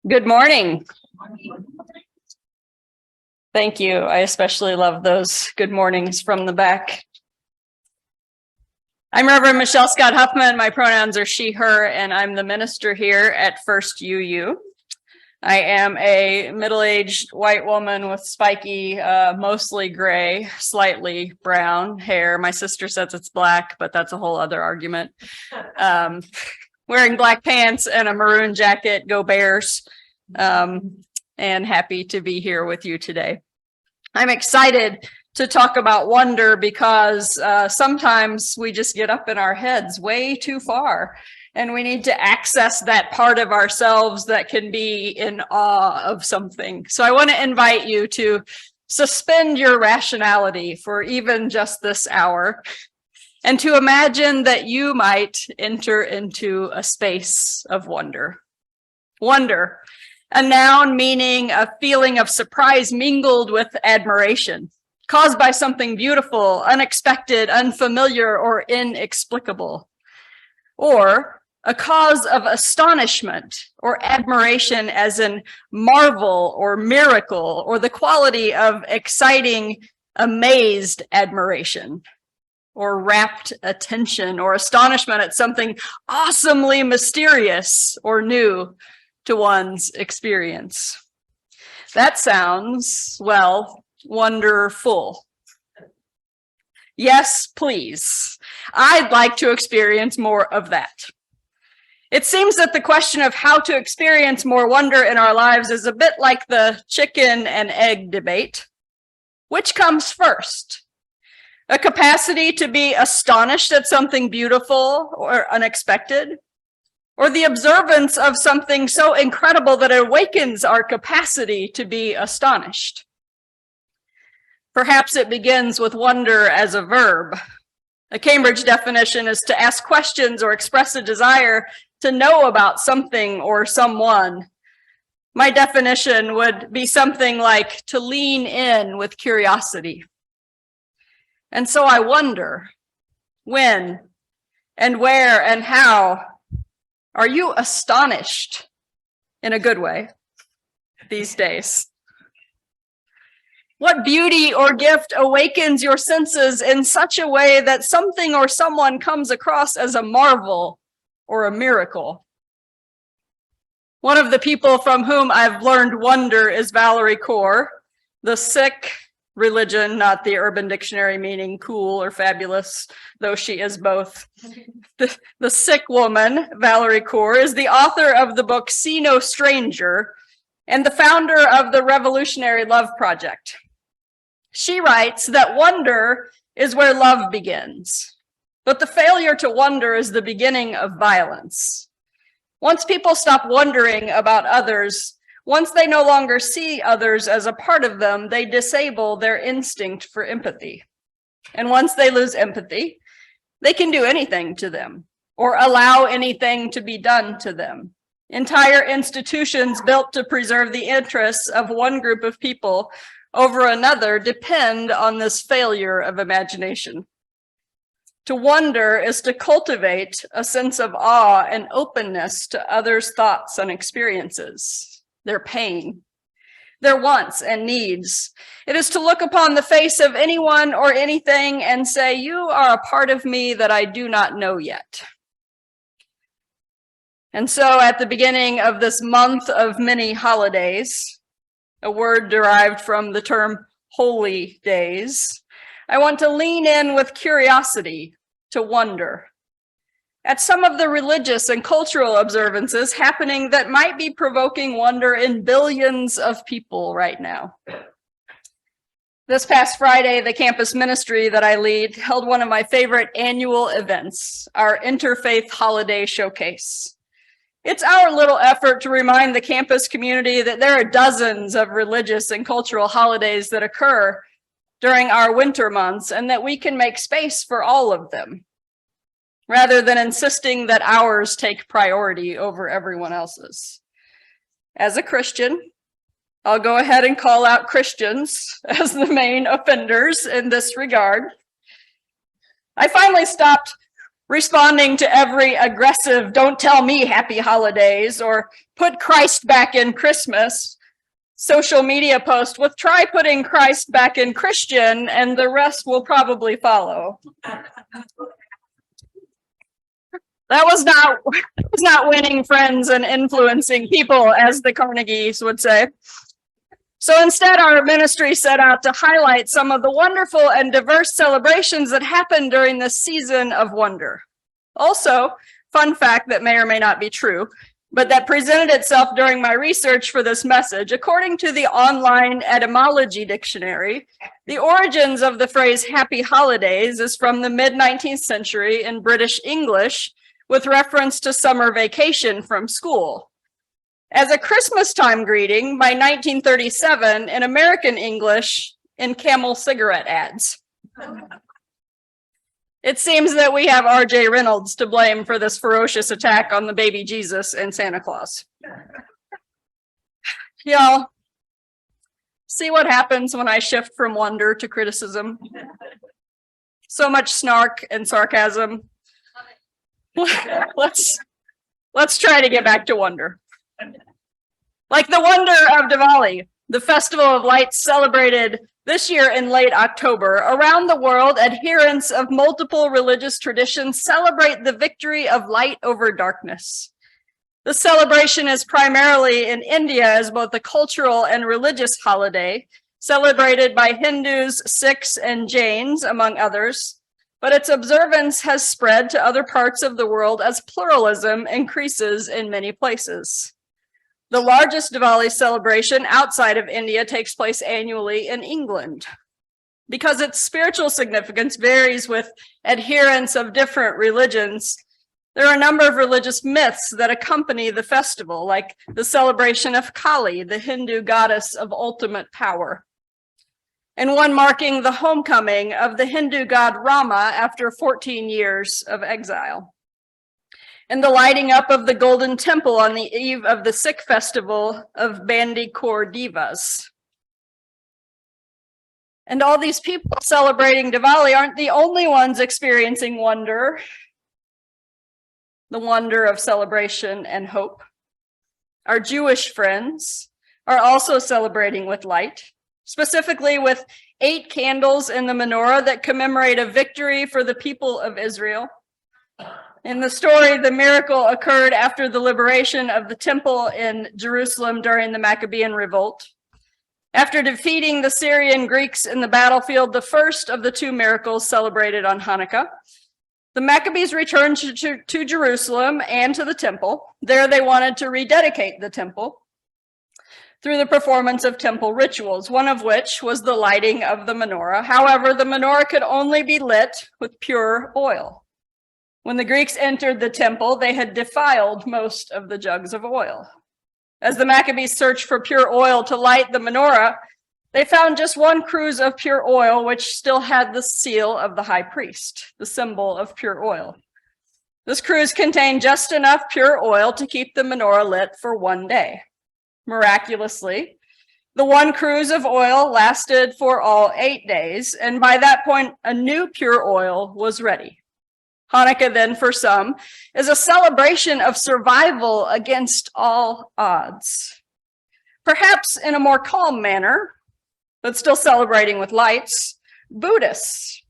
Good morning. Thank you. I especially love those good mornings from the back. I'm Reverend Michelle Scott-Huffman. My pronouns are she, her, and I'm the minister here at First UU. I am a middle-aged white woman with spiky, mostly gray, slightly brown hair. My sister says it's black, but that's a whole other argument. Wearing black pants and a maroon jacket, go Bears, and happy to be here with you today. I'm excited to talk about wonder because sometimes we just get up in our heads way too far, and we need to access that part of ourselves that can be in awe of something. So I want to invite you to suspend your rationality for even just this hour, and to imagine that you might enter into a space of wonder. Wonder, a noun meaning a feeling of surprise mingled with admiration, caused by something beautiful, unexpected, unfamiliar, or inexplicable. Or a cause of astonishment or admiration as in marvel or miracle, or the quality of exciting, amazed admiration, or rapt attention or astonishment at something awesomely mysterious or new to one's experience. That sounds, well, wonderful. Yes, please. I'd like to experience more of that. It seems that the question of how to experience more wonder in our lives is a bit like the chicken and egg debate. Which comes first? A capacity to be astonished at something beautiful or unexpected, or the observance of something so incredible that it awakens our capacity to be astonished? Perhaps it begins with wonder as a verb. A Cambridge definition is to ask questions or express a desire to know about something or someone. My definition would be something like to lean in with curiosity. And so I wonder, when and where and how are you astonished in a good way these days? What beauty or gift awakens your senses in such a way that something or someone comes across as a marvel or a miracle? One of the people from whom I've learned wonder is Valerie Kaur, the Sikh religion, not the Urban Dictionary meaning cool or fabulous, though she is both. The Sikh woman, Valerie Kaur, is the author of the book See No Stranger and the founder of the Revolutionary Love Project. She writes that wonder is where love begins, but the failure to wonder is the beginning of violence. Once people stop wondering about others, once they no longer see others as a part of them, they disable their instinct for empathy. And once they lose empathy, they can do anything to them or allow anything to be done to them. Entire institutions built to preserve the interests of one group of people over another depend on this failure of imagination. To wonder is to cultivate a sense of awe and openness to others' thoughts and experiences, their pain, their wants and needs. It is to look upon the face of anyone or anything and say, you are a part of me that I do not know yet. And so at the beginning of this month of many holidays, a word derived from the term holy days, I want to lean in with curiosity to wonder at some of the religious and cultural observances happening that might be provoking wonder in billions of people right now. This past Friday, the campus ministry that I lead held one of my favorite annual events, our Interfaith Holiday Showcase. It's our little effort to remind the campus community that there are dozens of religious and cultural holidays that occur during our winter months, and that we can make space for all of them, rather than insisting that ours take priority over everyone else's. As a Christian, I'll go ahead and call out Christians as the main offenders in this regard. I finally stopped responding to every aggressive "don't tell me happy holidays" or "put Christ back in Christmas" social media post with "try putting Christ back in Christian and the rest will probably follow." That was not winning friends and influencing people, as the Carnegies would say. So instead, our ministry set out to highlight some of the wonderful and diverse celebrations that happened during this season of wonder. Also, fun fact that may or may not be true, but that presented itself during my research for this message. According to the online etymology dictionary, the origins of the phrase "happy holidays" is from the mid-19th century in British English, with reference to summer vacation from school. As a Christmas time greeting by 1937 in American English in Camel cigarette ads. It seems that we have R.J. Reynolds to blame for this ferocious attack on the baby Jesus and Santa Claus. Y'all, see what happens when I shift from wonder to criticism? So much snark and sarcasm. Let's try to get back to wonder. Like the wonder of Diwali, the festival of lights celebrated this year in late October. Around the world, adherents of multiple religious traditions celebrate the victory of light over darkness. The celebration is primarily in India as both a cultural and religious holiday, celebrated by Hindus, Sikhs, and Jains, among others. But its observance has spread to other parts of the world as pluralism increases in many places. The largest Diwali celebration outside of India takes place annually in England. Because its spiritual significance varies with adherents of different religions, there are a number of religious myths that accompany the festival, like the celebration of Kali, the Hindu goddess of ultimate power, and one marking the homecoming of the Hindu god Rama after 14 years of exile, and the lighting up of the Golden Temple on the eve of the Sikh festival of Bandikor Divas. And all these people celebrating Diwali aren't the only ones experiencing wonder, the wonder of celebration and hope. Our Jewish friends are also celebrating with light, specifically with 8 candles in the menorah that commemorate a victory for the people of Israel. In the story, the miracle occurred after the liberation of the temple in Jerusalem during the Maccabean revolt. After defeating the Syrian Greeks in the battlefield, the first of the 2 miracles celebrated on Hanukkah, the Maccabees returned to Jerusalem and to the temple. There they wanted to rededicate the temple through the performance of temple rituals, one of which was the lighting of the menorah. However, the menorah could only be lit with pure oil. When the Greeks entered the temple, they had defiled most of the jugs of oil. As the Maccabees searched for pure oil to light the menorah, they found just one cruse of pure oil, which still had the seal of the high priest, the symbol of pure oil. This cruse contained just enough pure oil to keep the menorah lit for 1 day. Miraculously, the one cruse of oil lasted for all 8 days, and by that point, a new pure oil was ready. Hanukkah, then, for some, is a celebration of survival against all odds. Perhaps in a more calm manner, but still celebrating with lights, Buddhists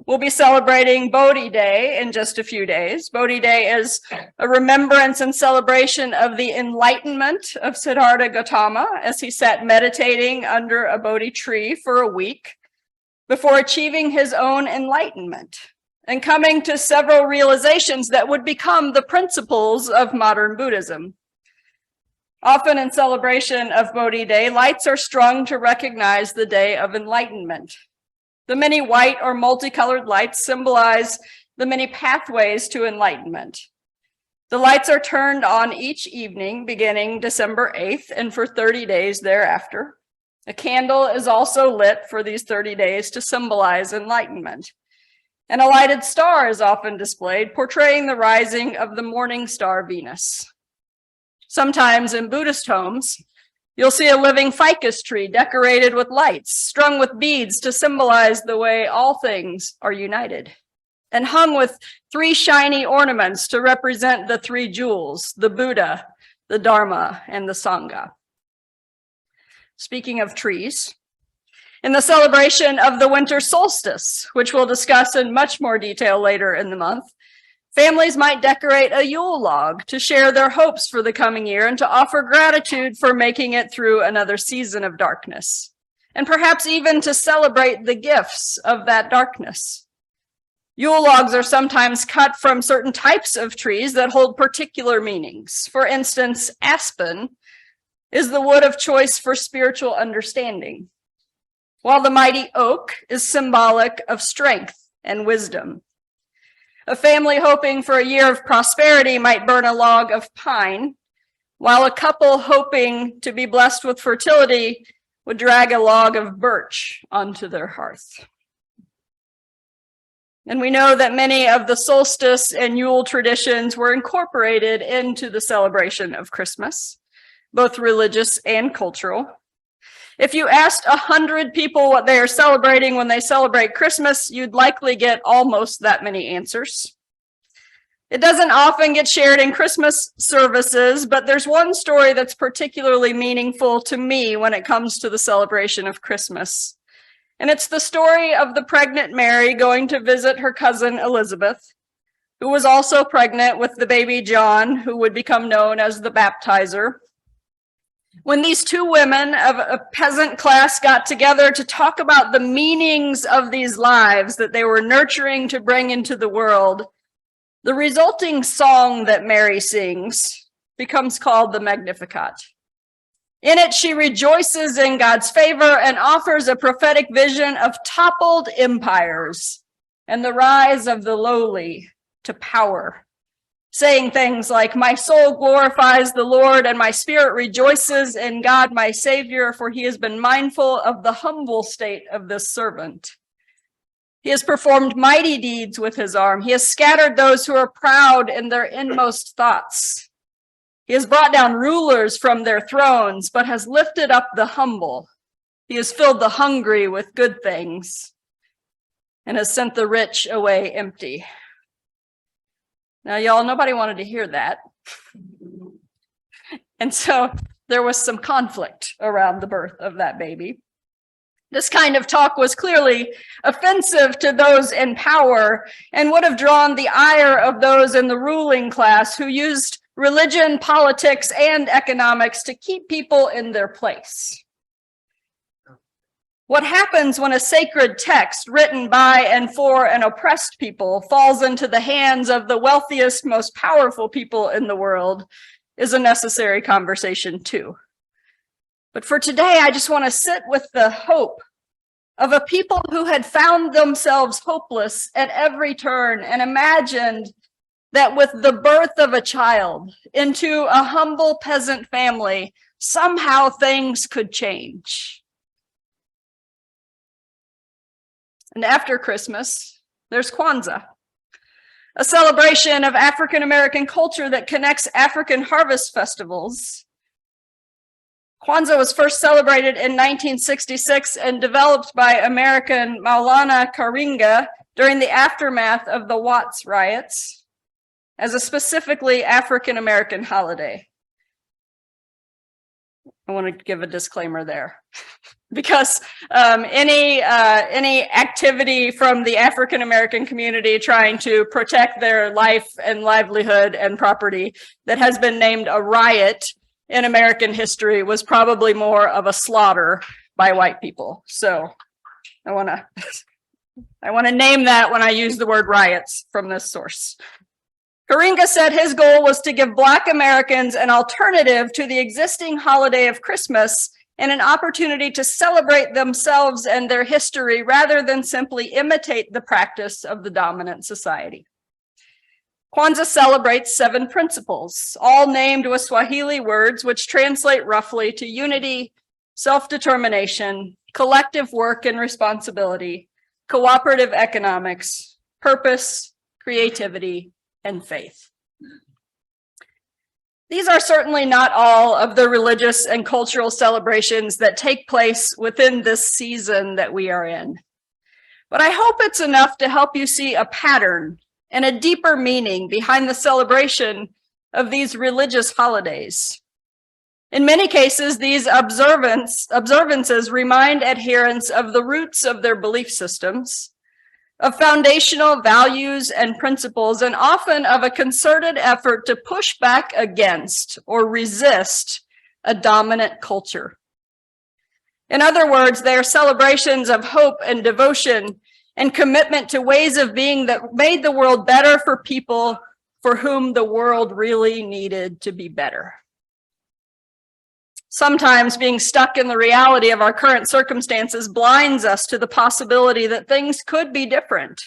will be celebrating Bodhi Day in just a few days. Bodhi Day is a remembrance and celebration of the enlightenment of Siddhartha Gautama as he sat meditating under a Bodhi tree for a week before achieving his own enlightenment and coming to several realizations that would become the principles of modern Buddhism. Often in celebration of Bodhi Day, lights are strung to recognize the day of enlightenment. The many white or multicolored lights symbolize the many pathways to enlightenment. The lights are turned on each evening beginning December 8th and for 30 days thereafter. A candle is also lit for these 30 days to symbolize enlightenment. And a lighted star is often displayed, portraying the rising of the morning star Venus. Sometimes in Buddhist homes, you'll see a living ficus tree decorated with lights, strung with beads to symbolize the way all things are united. and hung with 3 shiny ornaments to represent the 3 jewels, the Buddha, the Dharma, and the Sangha. Speaking of trees, in the celebration of the winter solstice, which we'll discuss in much more detail later in the month, families might decorate a Yule log to share their hopes for the coming year and to offer gratitude for making it through another season of darkness, and perhaps even to celebrate the gifts of that darkness. Yule logs are sometimes cut from certain types of trees that hold particular meanings. For instance, aspen is the wood of choice for spiritual understanding, while the mighty oak is symbolic of strength and wisdom. A family hoping for a year of prosperity might burn a log of pine, while a couple hoping to be blessed with fertility would drag a log of birch onto their hearth. And we know that many of the solstice and Yule traditions were incorporated into the celebration of Christmas, both religious and cultural. If you asked 100 people what they are celebrating when they celebrate Christmas, you'd likely get almost that many answers. It doesn't often get shared in Christmas services, but there's one story that's particularly meaningful to me when it comes to the celebration of Christmas. And it's the story of the pregnant Mary going to visit her cousin Elizabeth, who was also pregnant with the baby John, who would become known as the baptizer. When these 2 women of a peasant class got together to talk about the meanings of these lives that they were nurturing to bring into the world, the resulting song that Mary sings becomes called the Magnificat. In it, she rejoices in God's favor and offers a prophetic vision of toppled empires and the rise of the lowly to power, saying things like, "My soul glorifies the Lord, and my spirit rejoices in God, my Savior, for he has been mindful of the humble state of this servant. He has performed mighty deeds with his arm. He has scattered those who are proud in their inmost thoughts. He has brought down rulers from their thrones, but has lifted up the humble. He has filled the hungry with good things and has sent the rich away empty." Now, y'all, nobody wanted to hear that. And so there was some conflict around the birth of that baby. This kind of talk was clearly offensive to those in power and would have drawn the ire of those in the ruling class who used religion, politics, and economics to keep people in their place. What happens when a sacred text written by and for an oppressed people falls into the hands of the wealthiest, most powerful people in the world is a necessary conversation too. But for today, I just want to sit with the hope of a people who had found themselves hopeless at every turn and imagined that with the birth of a child into a humble peasant family, somehow things could change. And after Christmas, there's Kwanzaa, a celebration of African American culture that connects African harvest festivals. Kwanzaa was first celebrated in 1966 and developed by American Maulana Karinga during the aftermath of the Watts riots as a specifically African American holiday. I want to give a disclaimer there. Because any activity from the African American community trying to protect their life and livelihood and property that has been named a riot in American history was probably more of a slaughter by white people. So I want to name that when I use the word riots from this source. Karinga said his goal was to give Black Americans an alternative to the existing holiday of Christmas and an opportunity to celebrate themselves and their history rather than simply imitate the practice of the dominant society. Kwanzaa celebrates 7 principles, all named with Swahili words, which translate roughly to unity, self-determination, collective work and responsibility, cooperative economics, purpose, creativity, and faith. These are certainly not all of the religious and cultural celebrations that take place within this season that we are in. But I hope it's enough to help you see a pattern and a deeper meaning behind the celebration of these religious holidays. In many cases, these observances remind adherents of the roots of their belief systems, of foundational values and principles, and often of a concerted effort to push back against or resist a dominant culture. In other words, they are celebrations of hope and devotion and commitment to ways of being that made the world better for people for whom the world really needed to be better. Sometimes being stuck in the reality of our current circumstances blinds us to the possibility that things could be different.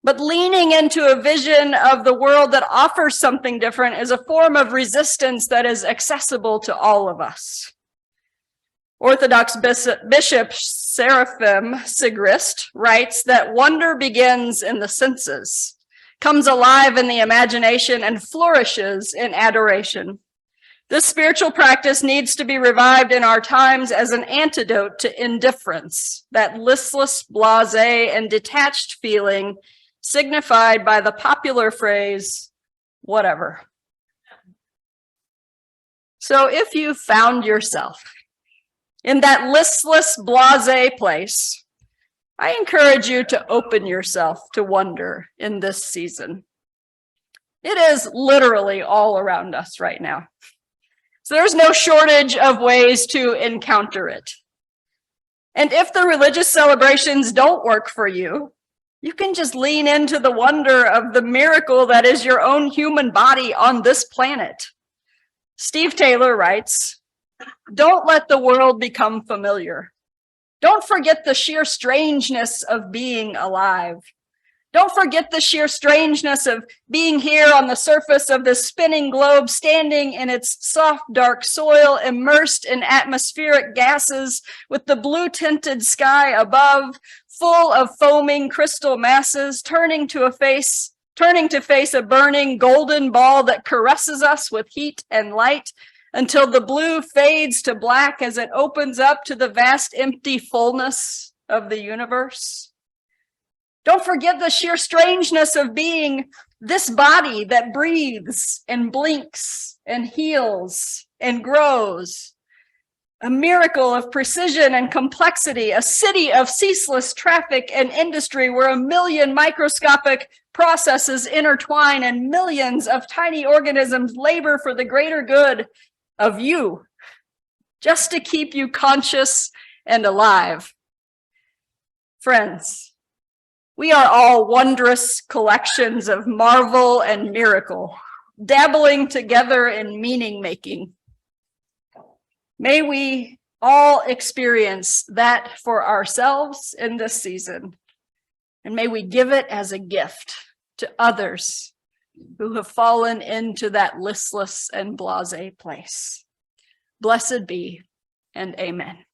But leaning into a vision of the world that offers something different is a form of resistance that is accessible to all of us. Orthodox Bishop Seraphim Sigrist writes that wonder begins in the senses, comes alive in the imagination, and flourishes in adoration. This spiritual practice needs to be revived in our times as an antidote to indifference, that listless, blasé, and detached feeling signified by the popular phrase, whatever. So if you found yourself in that listless, blasé place, I encourage you to open yourself to wonder in this season. It is literally all around us right now. So there's no shortage of ways to encounter it. And if the religious celebrations don't work for you, you can just lean into the wonder of the miracle that is your own human body on this planet. Steve Taylor writes, "Don't let the world become familiar. Don't forget the sheer strangeness of being alive. Don't forget the sheer strangeness of being here on the surface of this spinning globe, standing in its soft, dark soil, immersed in atmospheric gases, with the blue-tinted sky above, full of foaming crystal masses, turning to face a burning golden ball that caresses us with heat and light, until the blue fades to black as it opens up to the vast empty fullness of the universe. Don't forget the sheer strangeness of being this body that breathes and blinks and heals and grows. A miracle of precision and complexity, a city of ceaseless traffic and industry where 1 million microscopic processes intertwine and millions of tiny organisms labor for the greater good of you, just to keep you conscious and alive. Friends, we are all wondrous collections of marvel and miracle, dabbling together in meaning making. May we all experience that for ourselves in this season, and may we give it as a gift to others who have fallen into that listless and blasé place. Blessed be, and amen.